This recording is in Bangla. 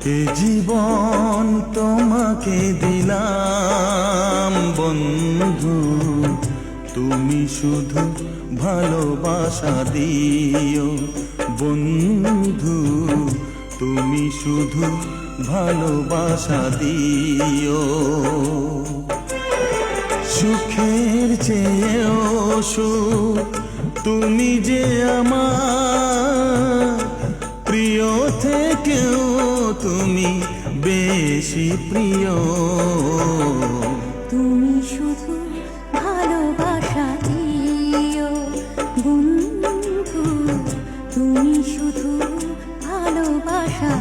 এ জীবন তোমাকে দিলাম বন্ধু, তুমি শুধু ভালোবাসা দিও বন্ধু, তুমি শুধু ভালোবাসা দিও। সুখের চেয়েও সুখ তুমি যে আমার প্রিয় থেকেও তুমি বেশি প্রিয়। তুমি শুধু ভালোবাসা দিও বন্ধু, তুমি শুধু ভালোবাসা